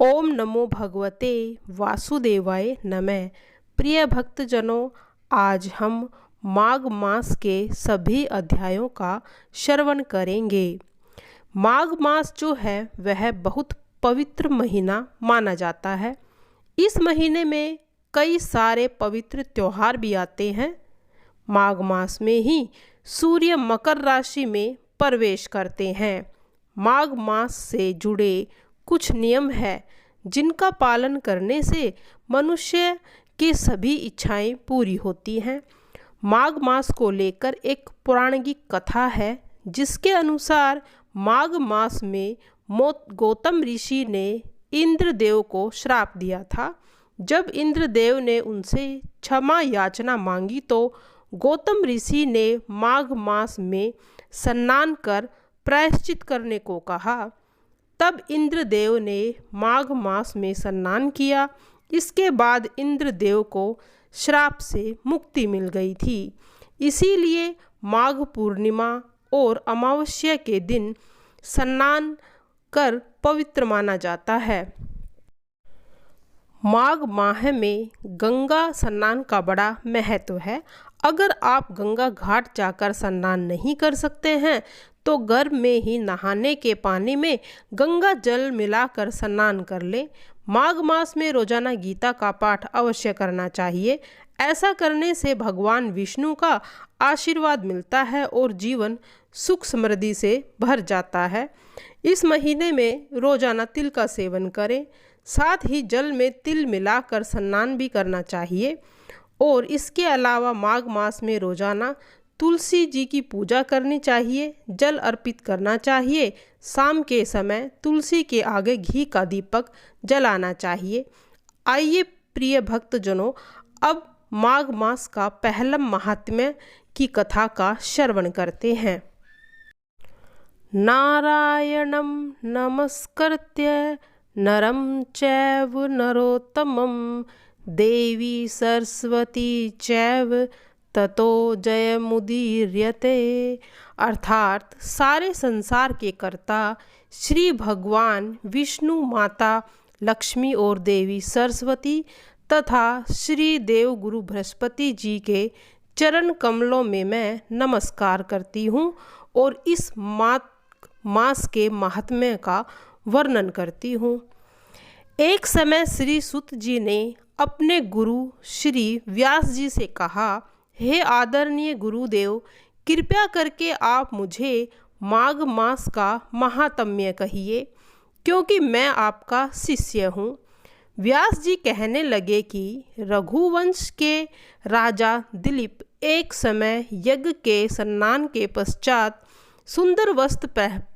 ओम नमो भगवते वासुदेवाय नमः। प्रिय भक्तजनों, आज हम माघ मास के सभी अध्यायों का श्रवण करेंगे। माघ मास जो है वह बहुत पवित्र महीना माना जाता है। इस महीने में कई सारे पवित्र त्योहार भी आते हैं। माघ मास में ही सूर्य मकर राशि में प्रवेश करते हैं। माघ मास से जुड़े कुछ नियम हैं जिनका पालन करने से मनुष्य की सभी इच्छाएं पूरी होती हैं। माघ मास को लेकर एक पौराणिक कथा है जिसके अनुसार माघ मास में गौतम ऋषि ने इंद्रदेव को श्राप दिया था। जब इंद्रदेव ने उनसे क्षमा याचना मांगी तो गौतम ऋषि ने माघ मास में स्नान कर प्रायश्चित करने को कहा। तब इंद्रदेव ने माघ मास में स्नान किया। इसके बाद इंद्रदेव को श्राप से मुक्ति मिल गई थी। इसीलिए माघ पूर्णिमा और अमावस्या के दिन स्नान कर पवित्र माना जाता है। माघ माह में गंगा स्नान का बड़ा महत्व है। अगर आप गंगा घाट जाकर स्नान नहीं कर सकते हैं तो घर में ही नहाने के पानी में गंगा जल मिलाकर स्नान कर लें। माघ मास में रोजाना गीता का पाठ अवश्य करना चाहिए। ऐसा करने से भगवान विष्णु का आशीर्वाद मिलता है और जीवन सुख समृद्धि से भर जाता है। इस महीने में रोजाना तिल का सेवन करें। साथ ही जल में तिल मिलाकर स्नान भी करना चाहिए। और इसके अलावा माघ मास में रोजाना तुलसी जी की पूजा करनी चाहिए, जल अर्पित करना चाहिए। शाम के समय तुलसी के आगे घी का दीपक जलाना चाहिए। आइए प्रिय भक्तजनों, अब माघ मास का पहला महात्म्य की कथा का श्रवण करते हैं। नारायणं नमस्कृत्य नरं चैव नरोत्तमं देवी सरस्वती चैव ततो जयमुदीर्यते। अर्थात सारे संसार के कर्ता श्री भगवान विष्णु, माता लक्ष्मी और देवी सरस्वती तथा श्री देव गुरु बृहस्पति जी के चरण कमलों में मैं नमस्कार करती हूँ और इस मास के महात्म्य का वर्णन करती हूँ। एक समय श्री सुत जी ने अपने गुरु श्री व्यास जी से कहा, हे आदरणीय गुरुदेव, कृपया करके आप मुझे माघ मास का महात्म्य कहिए, क्योंकि मैं आपका शिष्य हूँ। व्यास जी कहने लगे कि रघुवंश के राजा दिलीप एक समय यज्ञ के स्नान के पश्चात सुंदर वस्त्र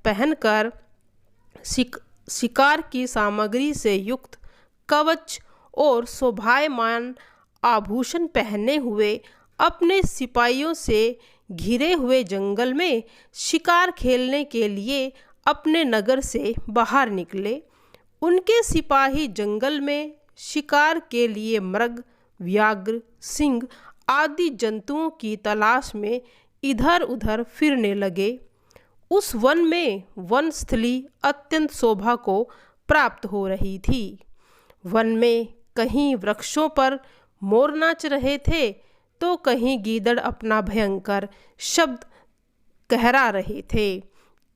पहनकर शिकार की सामग्री से युक्त कवच और शोभायमान आभूषण पहने हुए अपने सिपाहियों से घिरे हुए जंगल में शिकार खेलने के लिए अपने नगर से बाहर निकले। उनके सिपाही जंगल में शिकार के लिए मृग, व्याघ्र, सिंह आदि जंतुओं की तलाश में इधर उधर फिरने लगे। उस वन में वनस्थली अत्यंत शोभा को प्राप्त हो रही थी। वन में कहीं वृक्षों पर मोर नाच रहे थे तो कहीं गीदड़ अपना भयंकर शब्द कहरा रहे थे।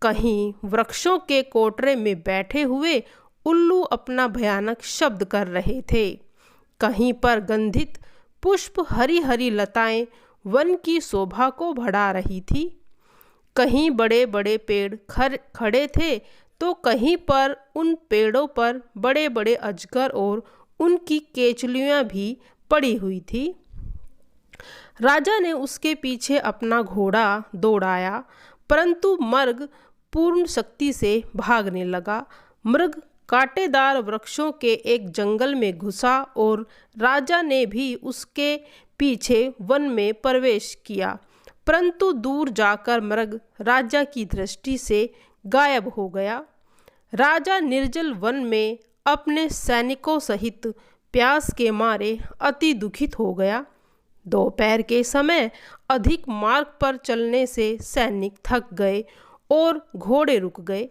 कहीं वृक्षों के कोटरे में बैठे हुए उल्लू अपना भयानक शब्द कर रहे थे। कहीं पर गंधित पुष्प, हरी हरी लताएं वन की शोभा को बढ़ा रही थी। कहीं बड़े बड़े पेड़ खड़े थे तो कहीं पर उन पेड़ों पर बड़े बड़े अजगर और उनकी केचलियां भी पड़ी हुई थी। राजा ने उसके पीछे अपना घोड़ा दौड़ाया, परंतु मृग पूर्ण शक्ति से भागने लगा। मृग कांटेदार वृक्षों के एक जंगल में घुसा और राजा ने भी उसके पीछे वन में प्रवेश किया, परंतु दूर जाकर मृग राजा की दृष्टि से गायब हो गया। राजा निर्जल वन में अपने सैनिकों सहित प्यास के मारे अति दुखित हो गया। दोपहर के समय अधिक मार्ग पर चलने से सैनिक थक गए और घोड़े रुक गए।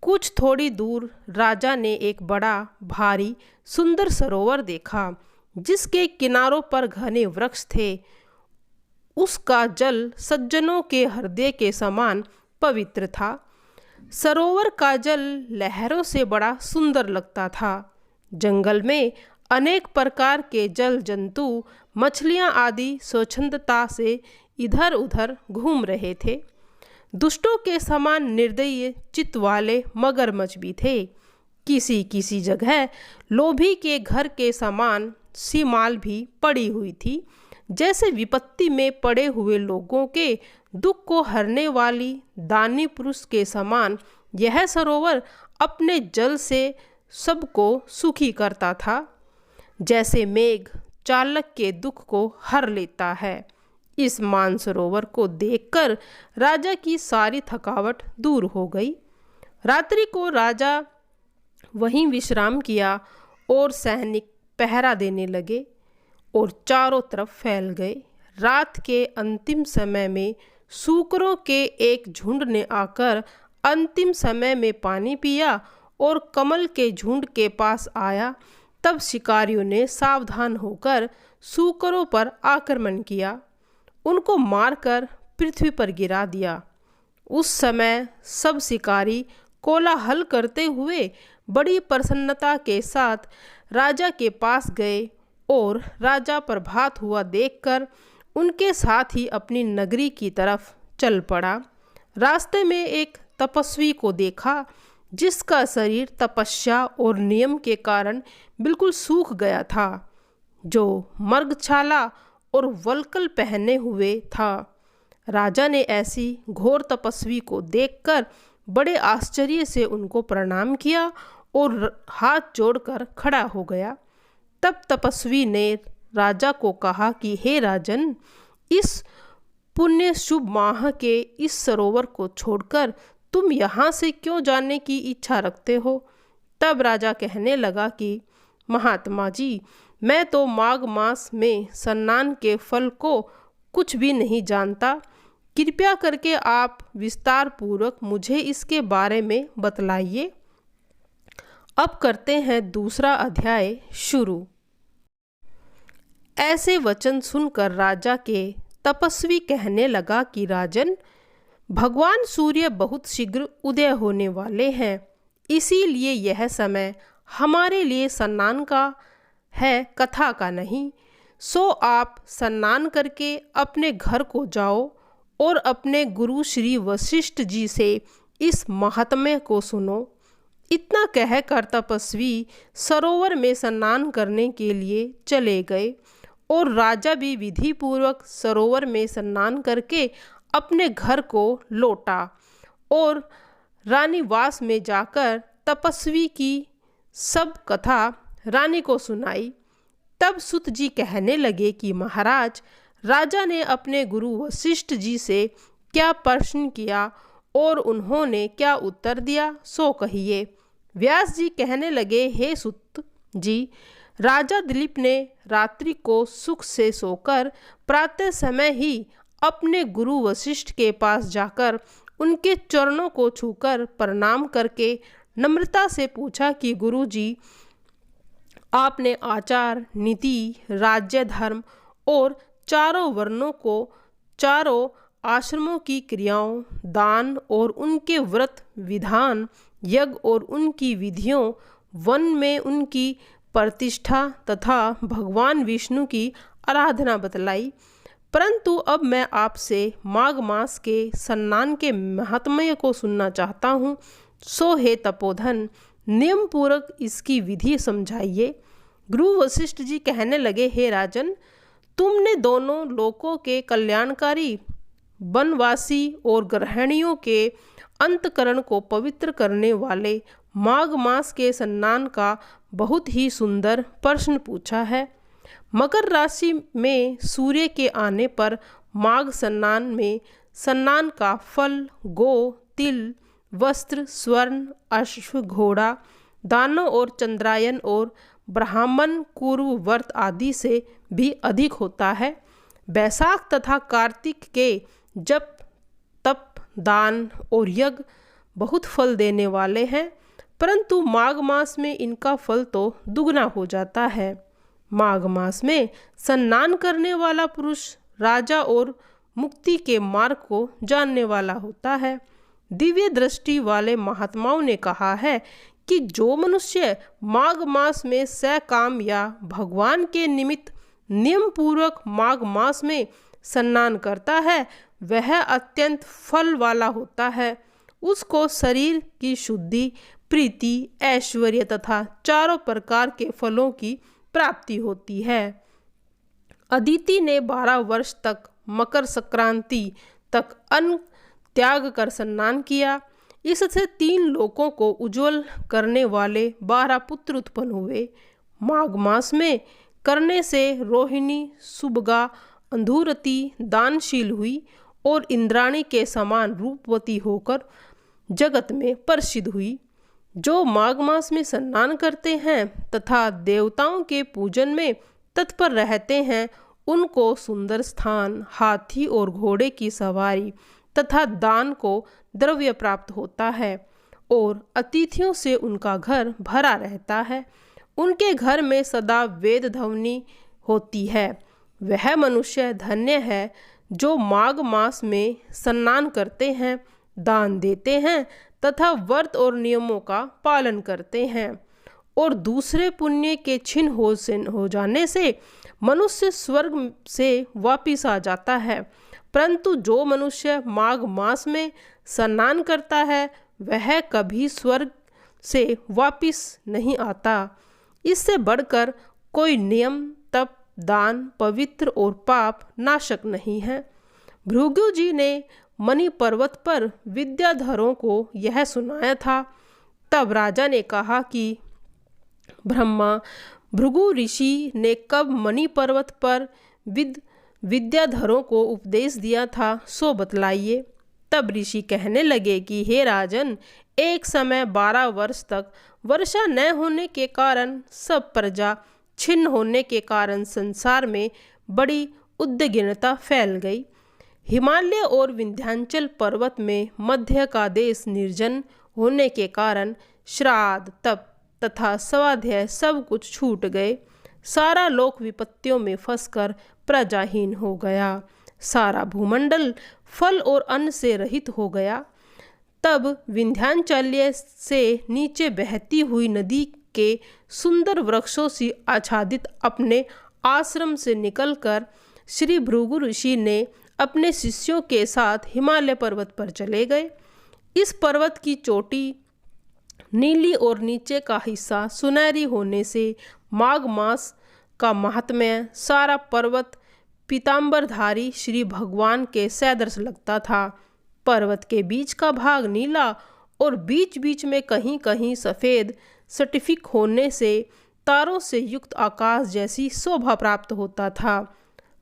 कुछ थोड़ी दूर राजा ने एक बड़ा भारी सुंदर सरोवर देखा जिसके किनारों पर घने वृक्ष थे। उसका जल सज्जनों के हृदय के समान पवित्र था। सरोवर का जल लहरों से बड़ा सुंदर लगता था। जंगल में अनेक प्रकार के जल जंतु, मछलियां आदि स्वच्छंदता से इधर उधर घूम रहे थे। दुष्टों के समान निर्दयी चित्त वाले मगरमच्छ भी थे। किसी किसी जगह लोभी के घर के समान सीमाल भी पड़ी हुई थी। जैसे विपत्ति में पड़े हुए लोगों के दुख को हरने वाली दानी पुरुष के समान यह सरोवर अपने जल से सबको सुखी करता था। जैसे मेघ चालक के दुख को हर लेता है। इस मानसरोवर को देखकर राजा की सारी थकावट दूर हो गई। रात्रि को राजा वहीं विश्राम किया और सैनिक पहरा देने लगे और चारों तरफ फैल गए। रात के अंतिम समय में सूकरों के एक झुंड ने आकर अंतिम समय में पानी पिया और कमल के झुंड के पास आया। तब शिकारियों ने सावधान होकर सूकरों पर आक्रमण किया, उनको मारकर पृथ्वी पर गिरा दिया। उस समय सब शिकारी कोलाहल करते हुए बड़ी प्रसन्नता के साथ राजा के पास गए और राजा प्रभात हुआ देखकर उनके साथ ही अपनी नगरी की तरफ चल पड़ा। रास्ते में एक तपस्वी को देखा जिसका शरीर तपस्या और नियम के कारण बिल्कुल सूख गया था, जो मृगछाला और वल्कल पहने हुए था। राजा ने ऐसी घोर तपस्वी को देखकर बड़े आश्चर्य से उनको प्रणाम किया और हाथ जोड़कर खड़ा हो गया। तब तपस्वी ने राजा को कहा कि हे राजन, इस पुण्य शुभ माह के इस सरोवर को छोड़कर तुम यहाँ से क्यों जाने की इच्छा रखते हो? तब राजा कहने लगा कि महात्मा जी, मैं तो माघ मास में स्नान के फल को कुछ भी नहीं जानता। कृपया करके आप विस्तार पूर्वक मुझे इसके बारे में बतलाइए। अब करते हैं दूसरा अध्याय शुरू। ऐसे वचन सुनकर राजा के तपस्वी कहने लगा कि राजन, भगवान सूर्य बहुत शीघ्र उदय होने वाले हैं, इसीलिए यह समय हमारे लिए स्नान का है, कथा का नहीं। सो आप स्नान करके अपने घर को जाओ और अपने गुरु श्री वशिष्ठ जी से इस महात्म्य को सुनो। इतना कहकर तपस्वी सरोवर में स्नान करने के लिए चले गए और राजा भी विधि पूर्वक सरोवर में स्नान करके अपने घर को लौटा और रानीवास में जाकर तपस्वी की सब कथा रानी को सुनाई। तब सुत जी कहने लगे कि महाराज, राजा ने अपने गुरु वशिष्ठ जी से क्या प्रश्न किया और उन्होंने क्या उत्तर दिया, सो कहिए। व्यास जी कहने लगे, हे सुत जी, राजा दिलीप ने रात्रि को सुख से सोकर प्रातः समय ही अपने गुरु वशिष्ठ के पास जाकर उनके चरणों को छूकर प्रणाम करके नम्रता से पूछा कि गुरु जी, आपने आचार, नीति, राज्य, धर्म और चारों वर्णों को, चारों आश्रमों की क्रियाओं, दान और उनके व्रत विधान, यज्ञ और उनकी विधियों, वन में उनकी प्रतिष्ठा तथा भगवान विष्णु की आराधना बतलाई। परंतु अब मैं आपसे माघ मास के स्नान के महात्म्य को सुनना चाहता हूँ। सो हे तपोधन, नियम पूर्वक इसकी विधि समझाइए। गुरु वशिष्ठ जी कहने लगे, हे राजन, तुमने दोनों लोकों के कल्याणकारी, वनवासी और गृहिणियों के अंतकरण को पवित्र करने वाले माघ मास के स्नान का बहुत ही सुंदर प्रश्न पूछा है। मकर राशि में सूर्य के आने पर माघ स्नान में स्नान का फल गो, तिल, वस्त्र, स्वर्ण, अश्व, घोड़ा, दानों और चंद्रायन और ब्राह्मण कुरु व्रत आदि से भी अधिक होता है। बैसाख तथा कार्तिक के जप, तप, दान और यज्ञ बहुत फल देने वाले हैं, परंतु माघ मास में इनका फल तो दुगना हो जाता है। माघ मास में स्नान करने वाला पुरुष राजा और मुक्ति के मार्ग को जानने वाला होता है। दिव्य दृष्टि वाले महात्माओं ने कहा है कि जो मनुष्य माघ मास में सकाम या भगवान के निमित्त नियम पूर्वक माघ मास में स्नान करता है वह अत्यंत फल वाला होता है। उसको शरीर की शुद्धि, प्रीति, ऐश्वर्य तथा चारों प्रकार के फलों की प्राप्ति होती है। अदिति ने 12 वर्ष तक मकर संक्रांति तक अन्न त्याग कर स्नान किया। इससे 3 लोकों को उज्जवल करने वाले 12 पुत्र उत्पन्न हुए। माघ मास में करने से रोहिणी, सुबगा, अंधुरती दानशील हुई और इंद्राणी के समान रूपवती होकर जगत में प्रसिद्ध हुई। जो माघ मास में स्नान करते हैं तथा देवताओं के पूजन में तत्पर रहते हैं उनको सुंदर स्थान, हाथी और घोड़े की सवारी तथा दान को द्रव्य प्राप्त होता है और अतिथियों से उनका घर भरा रहता है। उनके घर में सदा वेद ध्वनि होती है। वह मनुष्य धन्य है जो माघ मास में स्नान करते हैं, दान देते हैं तथा व्रत और नियमों का पालन करते हैं। और दूसरे पुण्य के छिन्न हो जाने से मनुष्य स्वर्ग से वापिस आ जाता है। परंतु जो मनुष्य माघ मास में स्नान करता है वह कभी स्वर्ग से वापिस नहीं आता। इससे बढ़कर कोई नियम, तप, दान, पवित्र और पाप नाशक नहीं है। भृगु जी ने मणि पर्वत पर विद्याधरों को यह सुनाया था। तब राजा ने कहा कि ब्रह्मा भृगु ऋषि ने कब मणि पर्वत पर विद्याधरों को उपदेश दिया था सो बतलाइए। तब ऋषि कहने लगे कि हे राजन, एक समय 12 वर्ष तक वर्षा न होने के कारण सब प्रजा छिन्न होने के कारण संसार में बड़ी उद्विग्नता फैल गई। हिमालय और विंध्याचल पर्वत में मध्य का देश निर्जन होने के कारण श्राद्ध, तप तथा स्वाध्याय सब कुछ छूट गए। सारा लोक विपत्तियों में फंसकर प्रजाहीन हो गया। सारा भूमंडल फल और अन्न से रहित हो गया। तब विंध्याचल्य से नीचे बहती हुई नदी के सुंदर वृक्षों से आच्छादित अपने आश्रम से निकलकर श्री भृगु ऋषि ने अपने शिष्यों के साथ हिमालय पर्वत पर चले गए। इस पर्वत की चोटी नीली और नीचे का हिस्सा सुनहरी होने से माघ मास का महात्म्य सारा पर्वत पीतांबरधारी श्री भगवान के सदृश लगता था। पर्वत के बीच का भाग नीला और बीच बीच में कहीं कहीं सफ़ेद सर्टिफिक होने से तारों से युक्त आकाश जैसी शोभा प्राप्त होता था।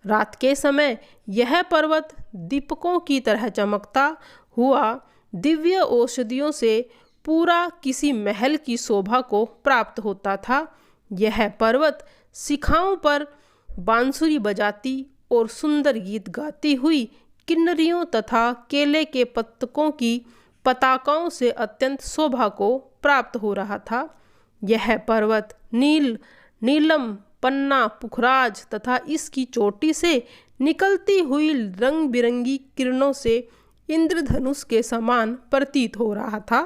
रात के समय यह पर्वत दीपकों की तरह चमकता हुआ दिव्य औषधियों से पूरा किसी महल की शोभा को प्राप्त होता था। यह पर्वत शिखाओं पर बांसुरी बजाती और सुंदर गीत गाती हुई किन्नरियों तथा केले के पत्तकों की पताकाओं से अत्यंत शोभा को प्राप्त हो रहा था। यह पर्वत नीलम, पन्ना, पुखराज तथा इसकी चोटी से निकलती हुई रंग बिरंगी किरणों से इंद्रधनुष के समान प्रतीत हो रहा था।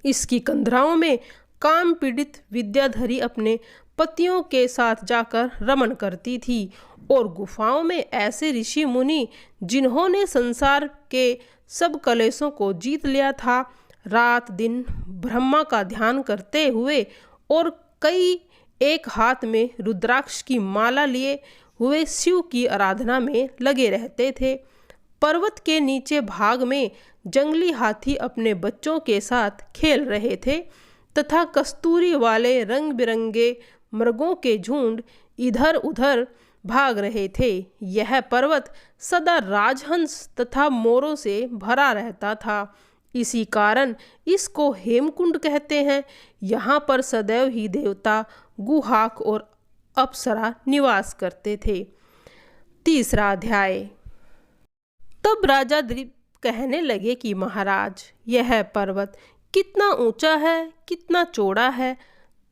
इसकी कंदराओं में काम पीड़ित विद्याधरी अपने पतियों के साथ जाकर रमण करती थी और गुफाओं में ऐसे ऋषि मुनि जिन्होंने संसार के सब कलेशों को जीत लिया था रात दिन ब्रह्मा का ध्यान करते हुए और कई एक हाथ में रुद्राक्ष की माला लिए हुए शिव की आराधना में लगे रहते थे। पर्वत के नीचे भाग में जंगली हाथी अपने बच्चों के साथ खेल रहे थे तथा कस्तूरी वाले रंग बिरंगे मृगों के झुंड इधर उधर भाग रहे थे। यह पर्वत सदा राजहंस तथा मोरों से भरा रहता था। इसी कारण इसको हेमकुंड कहते हैं। यहाँ पर सदैव ही देवता, गुहाक और अप्सरा निवास करते थे। 3रा अध्याय। तब राजा कहने लगे कि महाराज, यह पर्वत कितना ऊंचा है, कितना चौड़ा है।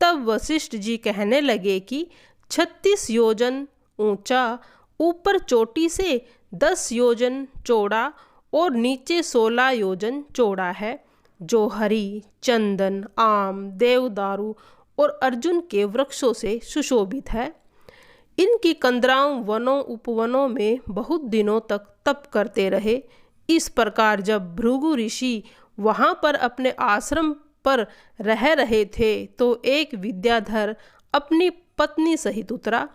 तब वशिष्ठ जी कहने लगे कि 36 योजन ऊंचा, ऊपर चोटी से 10 योजन चौड़ा और नीचे 16 योजन चौड़ा है, जो हरी, चंदन, आम, देवदारू और अर्जुन के वृक्षों से सुशोभित है। इनकी कंदराओं वनों उपवनों में बहुत दिनों तक तप करते रहे। इस प्रकार जब भृगु ऋषि वहाँ पर अपने आश्रम पर रह रहे थे तो एक विद्याधर अपनी पत्नी सहित उतरा।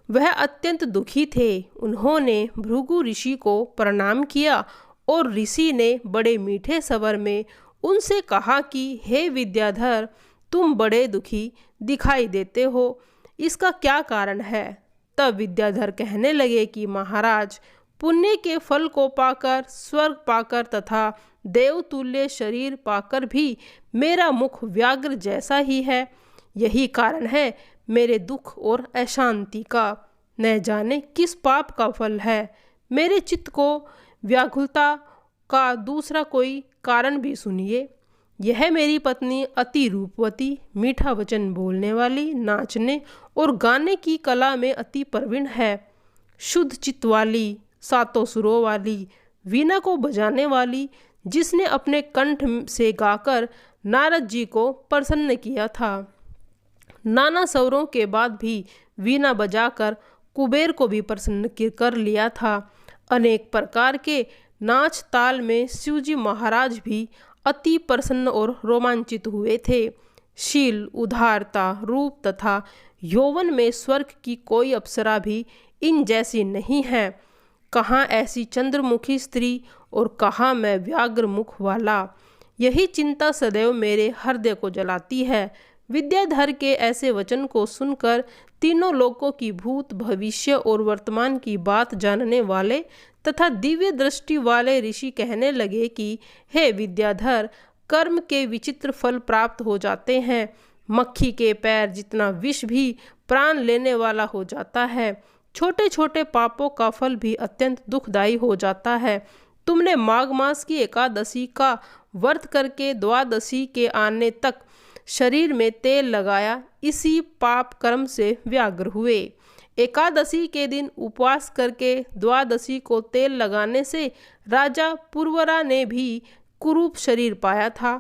वह अत्यंत दुखी थे। उन्होंने भृगु ऋषि को प्रणाम किया और ऋषि ने बड़े मीठे स्वर में उनसे कहा कि हे विद्याधर, तुम बड़े दुखी दिखाई देते हो, इसका क्या कारण है? तब विद्याधर कहने लगे कि महाराज, पुण्य के फल को पाकर, स्वर्ग पाकर तथा देवतुल्य शरीर पाकर भी मेरा मुख व्याघ्र जैसा ही है। यही कारण है मेरे दुख और अशांति का। न जाने किस पाप का फल है। मेरे चित्त को व्याकुलता का दूसरा कोई कारण भी सुनिए। यह मेरी पत्नी अति रूपवती, मीठा वचन बोलने वाली, नाचने और गाने की कला में अति प्रवीण है, शुद्ध चित्त वाली, सातों सुरों वाली, वीणा को बजाने वाली, जिसने अपने कंठ से गाकर नारद जी को प्रसन्न किया था। नाना स्वरों के बाद भी वीणा बजाकर कुबेर को भी प्रसन्न कर लिया था। अनेक प्रकार के नाच ताल में शिवजी महाराज भी अति प्रसन्न और रोमांचित हुए थे। शील, उदारता, रूप तथा यौवन में स्वर्ग की कोई अप्सरा भी इन जैसी नहीं है। कहाँ ऐसी चंद्रमुखी स्त्री और कहाँ मैं व्याघ्र मुख वाला। यही चिंता सदैव मेरे हृदय को जलाती है। विद्याधर के ऐसे वचन को सुनकर तीनों लोकों की भूत, भविष्य और वर्तमान की बात जानने वाले तथा दिव्य दृष्टि वाले ऋषि कहने लगे कि हे विद्याधर, कर्म के विचित्र फल प्राप्त हो जाते हैं। मक्खी के पैर जितना विष भी प्राण लेने वाला हो जाता है। छोटे छोटे पापों का फल भी अत्यंत दुखदायी हो जाता है। तुमने माघ मास की एकादशी का व्रत करके द्वादशी के आने तक शरीर में तेल लगाया, इसी पाप कर्म से व्याघ्र हुए। एकादशी के दिन उपवास करके द्वादशी को तेल लगाने से राजा पुरवरा ने भी कुरूप शरीर पाया था।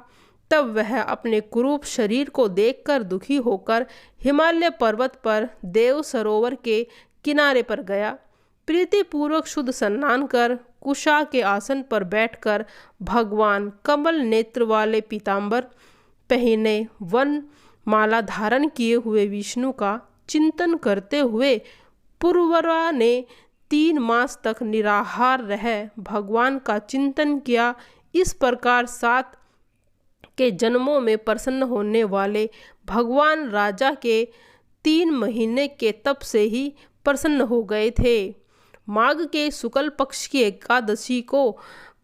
तब वह अपने कुरूप शरीर को देखकर दुखी होकर हिमालय पर्वत पर देव सरोवर के किनारे पर गया। प्रीतिपूर्वक शुद्ध स्नान कर कुशा के आसन पर बैठकर भगवान कमल नेत्र वाले पीतांबर पहने, वन माला धारण किए हुए विष्णु का चिंतन करते हुए पुरवरा ने 3 मास तक निराहार रह भगवान का चिंतन किया। इस प्रकार 7 के जन्मों में प्रसन्न होने वाले भगवान राजा के 3 महीने के तप से ही प्रसन्न हो गए थे। माघ के शुक्ल पक्ष की एकादशी को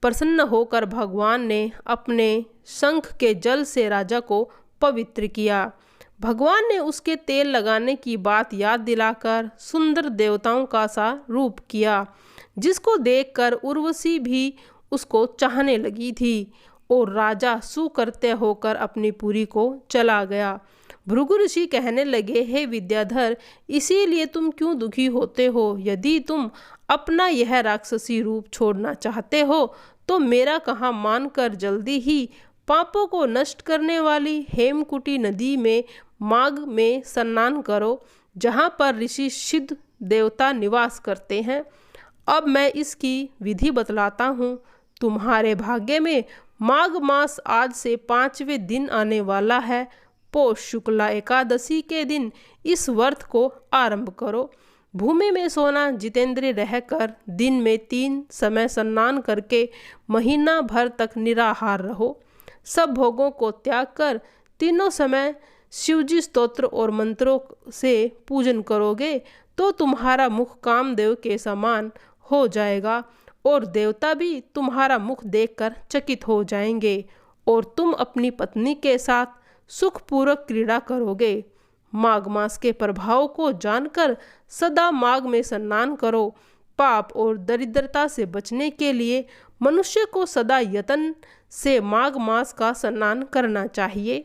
प्रसन्न होकर भगवान ने अपने शंख के जल से राजा को पवित्र किया। भगवान ने उसके तेल लगाने की बात याद दिलाकर सुंदर देवताओं का सा रूप किया, जिसको देखकर उर्वशी भी उसको चाहने लगी थी और राजा सुकर्त्य होकर अपनी पुरी को चला गया। भृगु ऋषि कहने लगे, हे विद्याधर, इसीलिए तुम क्यों दुखी होते हो? यदि तुम अपना यह राक्षसी रूप छोड़ना चाहते हो तो मेरा कहा मानकर जल्दी ही पापों को नष्ट करने वाली हेमकुटी नदी में माघ में स्नान करो, जहाँ पर ऋषि सिद्ध देवता निवास करते हैं। अब मैं इसकी विधि बतलाता हूँ। तुम्हारे भाग्य में माघ मास आज से 5वें दिन आने वाला है। पौष शुक्ला एकादशी के दिन इस व्रत को आरंभ करो। भूमि में सोना जितेंद्रिय रहकर दिन में 3 समय स्नान करके महीना भर तक निराहार रहो। सब भोगों को त्याग कर तीनों समय शिवजी स्तोत्र और मंत्रों से पूजन करोगे तो तुम्हारा मुख कामदेव के समान हो जाएगा और देवता भी तुम्हारा मुख देखकर चकित हो जाएंगे और तुम अपनी पत्नी के साथ सुखपूर्वक क्रीड़ा करोगे। माघ मास के प्रभाव को जानकर सदा माघ में स्नान करो। पाप और दरिद्रता से बचने के लिए मनुष्य को सदा यत्न से माघ मास का स्नान करना चाहिए।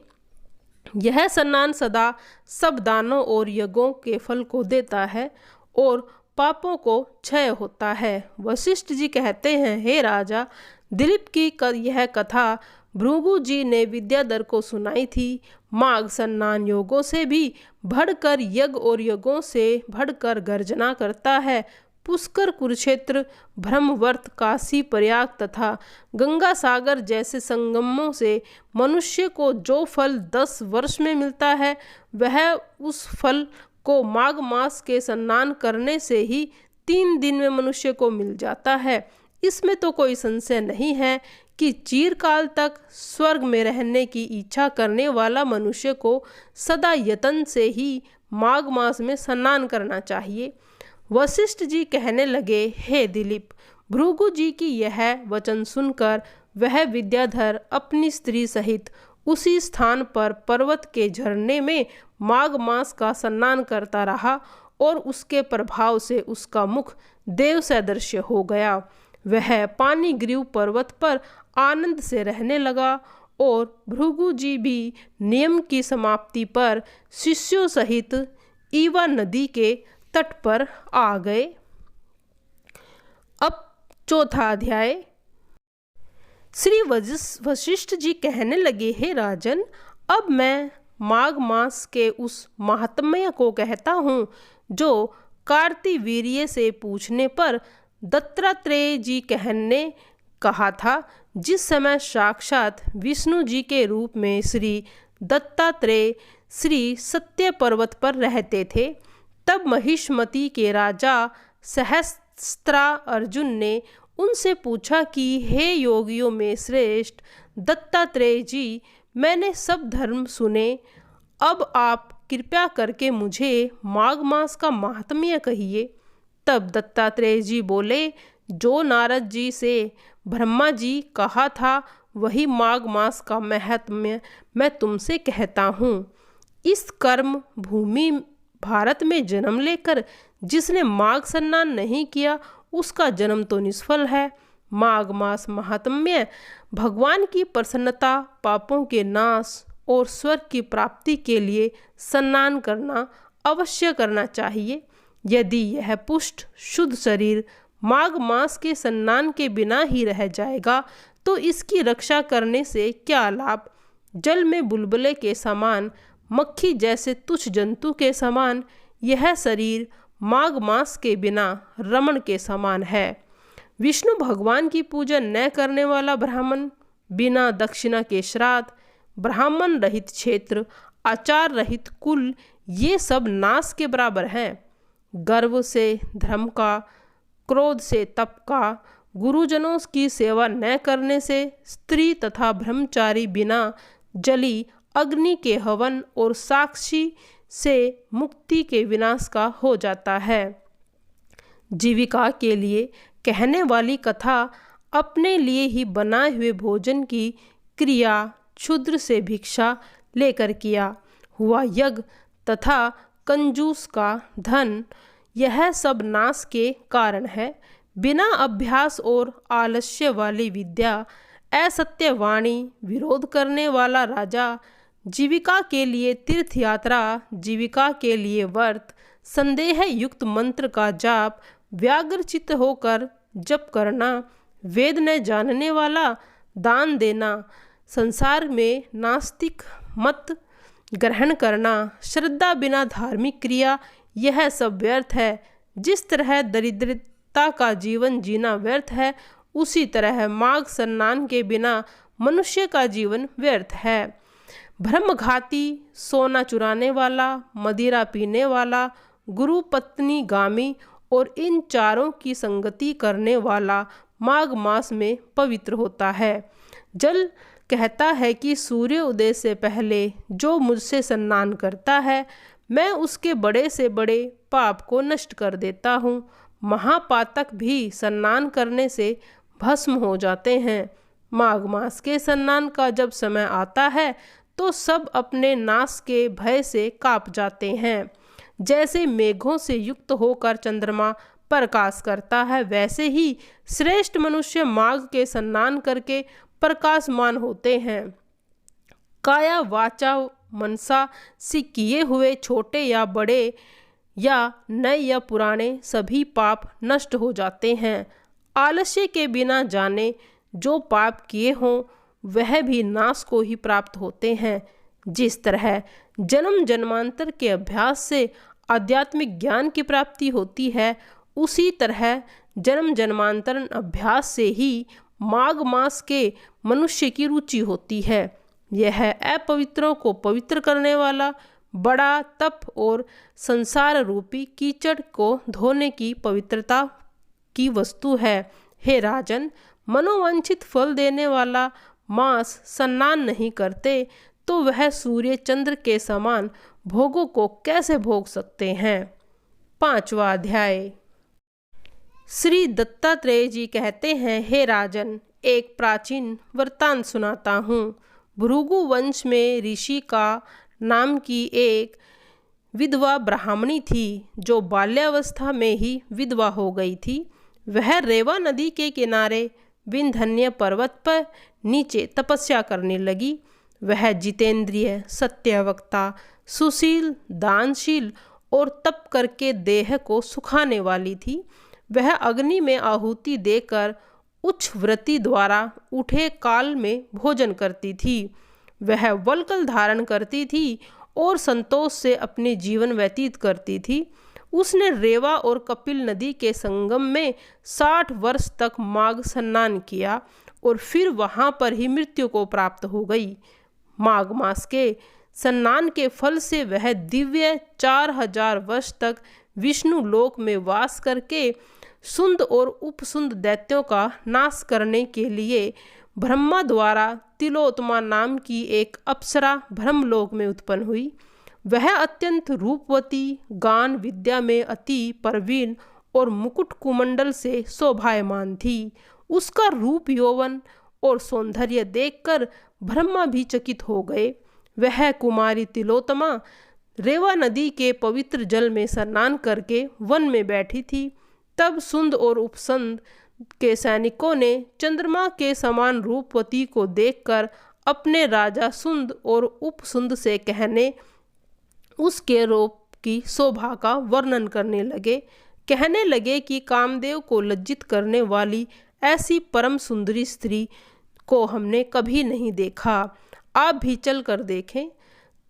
यह स्नान सदा सब दानों और यज्ञों के फल को देता है और पापों को क्षय होता है। वशिष्ठ जी कहते हैं, हे राजा, दिलीप की यह कथा भृगु जी ने विद्याधर को सुनाई थी। माघ स्नान योगों से भी बढ़कर यज्ञ और यज्ञों से बढ़कर गर्जना करता है। पुष्कर, कुरुक्षेत्र, ब्रह्मवर्त, काशी, प्रयाग तथा गंगा सागर जैसे संगमों से मनुष्य को जो फल 10 वर्ष में मिलता है, वह उस फल को माघ मास के स्नान करने से ही 3 दिन में मनुष्य को मिल जाता है। इसमें तो कोई संशय नहीं है कि चिरकाल तक स्वर्ग में रहने की इच्छा करने वाला मनुष्य को सदा यत्न से ही माघ मास में स्नान करना चाहिए। वशिष्ठ जी कहने लगे, हे दिलीप, भृगु जी की यह वचन सुनकर वह विद्याधर अपनी स्त्री सहित उसी स्थान पर पर्वत के झरने में माघ मास का स्नान करता रहा और उसके प्रभाव से उसका मुख देव सदृश हो गया। वह पानीग्रीव पर्वत पर आनंद से रहने लगा और भृगु जी भी नियम की समाप्ति पर शिष्यों सहित ईवा नदी के तट पर आ गए। अब चौथा अध्याय। श्री वशिष्ठ जी कहने लगे, हे राजन, अब मैं माघ मास के उस महात्म्य को कहता हूँ जो कार्तिवीर्य से पूछने पर दत्तात्रेय जी कहने कहा था। जिस समय साक्षात विष्णु जी के रूप में श्री दत्तात्रेय श्री सत्य पर्वत पर रहते थे, तब महिष्मती के राजा सहस्त्रा अर्जुन ने उनसे पूछा कि हे योगियों में श्रेष्ठ दत्तात्रेय जी, मैंने सब धर्म सुने, अब आप कृपया करके मुझे माघ मास का महात्म्य कहिए। तब दत्तात्रेय जी बोले, जो नारद जी से ब्रह्मा जी कहा था वही माघ मास का महात्म्य मैं तुमसे कहता हूँ। इस कर्म भूमि भारत में जन्म लेकर जिसने माघ स्नान नहीं किया उसका जन्म तो निष्फल है। माघ मास महात्म्य भगवान की प्रसन्नता, पापों के नाश और स्वर्ग की प्राप्ति के लिए स्नान करना अवश्य करना चाहिए। यदि यह पुष्ट शुद्ध शरीर माघ मास के स्नान के बिना ही रह जाएगा तो इसकी रक्षा करने से क्या लाभ। जल में बुलबुले के समान, मक्खी जैसे तुच्छ जंतु के समान यह शरीर माघ मास के बिना रमण के समान है। विष्णु भगवान की पूजा न करने वाला ब्राह्मण, बिना दक्षिणा के श्राद्ध, ब्राह्मण रहित क्षेत्र, आचार रहित कुल, ये सब नाश के बराबर हैं। गर्व से धर्म का, क्रोध से तप का, गुरुजनों की सेवा न करने से स्त्री तथा ब्रह्मचारी बिना जली अग्नि के हवन और साक्षी से मुक्ति के विनाश का हो जाता है। जीविका के लिए कहने वाली कथा अपने लिए ही बनाए हुए भोजन की क्रिया क्षुद्र से भिक्षा लेकर किया हुआ यज्ञ तथा कंजूस का धन, यह सब नाश के कारण है। बिना अभ्यास और आलस्य वाली विद्या, असत्य वाणी, विरोध करने वाला राजा, जीविका के लिए तीर्थ यात्रा, जीविका के लिए व्रत, संदेह युक्त मंत्र का जाप, व्याग्रचित्त होकर जप करना, वेद न जानने वाला दान देना, संसार में नास्तिक मत ग्रहण करना, श्रद्धा बिना धार्मिक क्रिया, यह सब व्यर्थ है। जिस तरह दरिद्रता का जीवन जीना व्यर्थ है, उसी तरह माघ स्नान के बिना मनुष्य का जीवन व्यर्थ है। ब्रह्मघाती, सोना चुराने वाला, मदिरा पीने वाला, गुरु पत्नी गामी और इन चारों की संगति करने वाला माघ मास में पवित्र होता है। जल कहता है कि सूर्य उदय से पहले जो मुझसे स्नान करता है, मैं उसके बड़े से बड़े पाप को नष्ट कर देता हूँ। महापातक भी स्नान करने से भस्म हो जाते हैं। माघ मास के स्नान का जब समय आता है तो सब अपने नाश के भय से काँप जाते हैं। जैसे मेघों से युक्त होकर चंद्रमा प्रकाश करता है, वैसे ही श्रेष्ठ मनुष्य माघ के स्नान करके प्रकाशमान होते हैं। काया वाचा मनसा से किए हुए छोटे या बड़े या नए या पुराने सभी पाप नष्ट हो जाते हैं। आलस्य के बिना जाने जो पाप किए हों वह भी नाश को ही प्राप्त होते हैं। जिस तरह जन्म जन्मांतर के अभ्यास से आध्यात्मिक ज्ञान की प्राप्ति होती है, उसी तरह जन्म जन्मांतर अभ्यास से ही माघ मास के मनुष्य की रुचि होती है। यह अपवित्रों को पवित्र करने वाला बड़ा तप और संसार रूपी कीचड़ को धोने की पवित्रता की वस्तु है। हे राजन, मनोवांछित फल देने वाला मास स्नान नहीं करते तो वह सूर्य चंद्र के समान भोगों को कैसे भोग सकते हैं। 5वां अध्याय। श्री दत्तात्रेय जी कहते हैं, हे राजन, एक प्राचीन वृत्तांत सुनाता हूँ। भृगु वंश में ऋषि का नाम की एक विधवा ब्राह्मणी थी जो बाल्यावस्था में ही विधवा हो गई थी। वह रेवा नदी के किनारे विंध्यन पर्वत पर नीचे तपस्या करने लगी। वह जितेंद्रिय, सत्यवक्ता, सुशील, दानशील और तप करके देह को सुखाने वाली थी। वह अग्नि में आहुति देकर उच्च व्रति द्वारा उठे काल में भोजन करती थी। वह वल्कल धारण करती थी और संतोष से अपने जीवन व्यतीत करती थी। उसने रेवा और कपिल नदी के संगम में 60 वर्ष तक माघ स्नान किया और फिर वहाँ पर ही मृत्यु को प्राप्त हो गई। माघ मास के स्नान के फल से वह दिव्य 4000 वर्ष तक विष्णु लोक में वास करके सुंद और उपसुंद दैत्यों का नाश करने के लिए ब्रह्मा द्वारा तिलोत्तमा नाम की एक अप्सरा ब्रह्मलोक में उत्पन्न हुई। वह अत्यंत रूपवती, गान विद्या में अति प्रवीण और मुकुट कुमंडल से शोभायमान थी। उसका रूप, यौवन और सौंदर्य देखकर ब्रह्मा भी चकित हो गए। वह कुमारी तिलोत्तमा रेवा नदी के पवित्र जल में स्नान करके वन में बैठी थी। तब सुंद और उपसुंद के सैनिकों ने चंद्रमा के समान रूपवती को देखकर अपने राजा सुंद और उपसुंद से कहने उसके रूप की शोभा का वर्णन करने लगे। कहने लगे कि कामदेव को लज्जित करने वाली ऐसी परम सुंदरी स्त्री को हमने कभी नहीं देखा, आप भी चल कर देखें।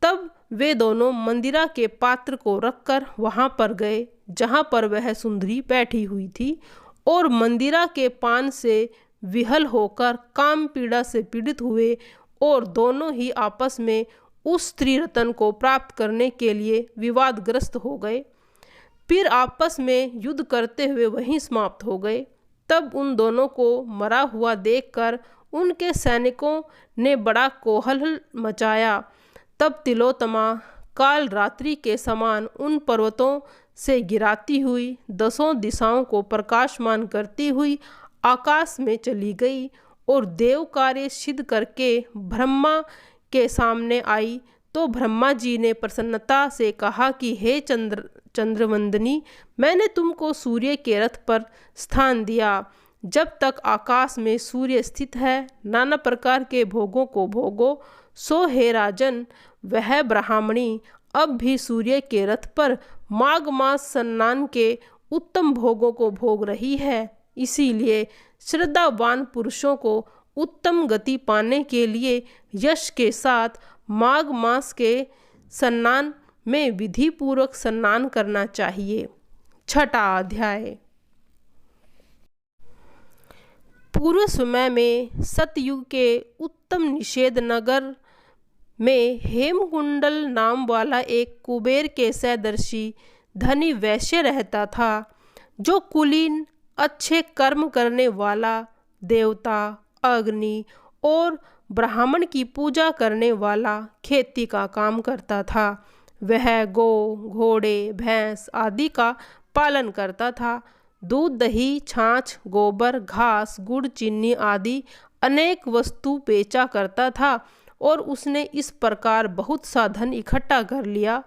तब वे दोनों मंदिरा के पात्र को रखकर वहाँ पर गए जहाँ पर वह सुंदरी बैठी हुई थी और मंदिरा के पान से विहल होकर काम पीड़ा से पीड़ित हुए और दोनों ही आपस में उस स्त्री रतन को प्राप्त करने के लिए विवादग्रस्त हो गए। फिर आपस में युद्ध करते हुए वहीं समाप्त हो गए। तब उन दोनों को मरा हुआ देखकर उनके सैनिकों ने बड़ा कोलाहल मचाया। तब तिलोत्तमा काल रात्रि के समान उन पर्वतों से गिराती हुई 10 दिशाओं को प्रकाशमान करती हुई आकाश में चली गई और देव कार्य सिद्ध करके ब्रह्मा के सामने आई। तो ब्रह्मा जी ने प्रसन्नता से कहा कि हे चंद्रवंदनी, मैंने तुमको सूर्य के रथ पर स्थान दिया। जब तक आकाश में सूर्य स्थित है, नाना प्रकार के भोगों को भोगो। सो हे राजन, वह ब्राह्मणी अब भी सूर्य के रथ पर माघ मास स्नान के उत्तम भोगों को भोग रही है। इसीलिए श्रद्धावान पुरुषों को उत्तम गति पाने के लिए यश के साथ माघ मास के स्नान में विधि पूर्वक स्नान करना चाहिए। 6वां अध्याय। पूर्व समय में सतयुग के उत्तम निषेध नगर में हेमकुंडल नाम वाला एक कुबेर के सदर्शी धनी वैश्य रहता था, जो कुलीन, अच्छे कर्म करने वाला, देवता, अग्नि और ब्राह्मण की पूजा करने वाला खेती का काम करता था। वह गौ, घोड़े, भैंस आदि का पालन करता था। दूध, दही, छाछ, गोबर, घास, गुड़, चीनी आदि अनेक वस्तु बेचा करता था और उसने इस प्रकार बहुत सा धन इकट्ठा कर लिया।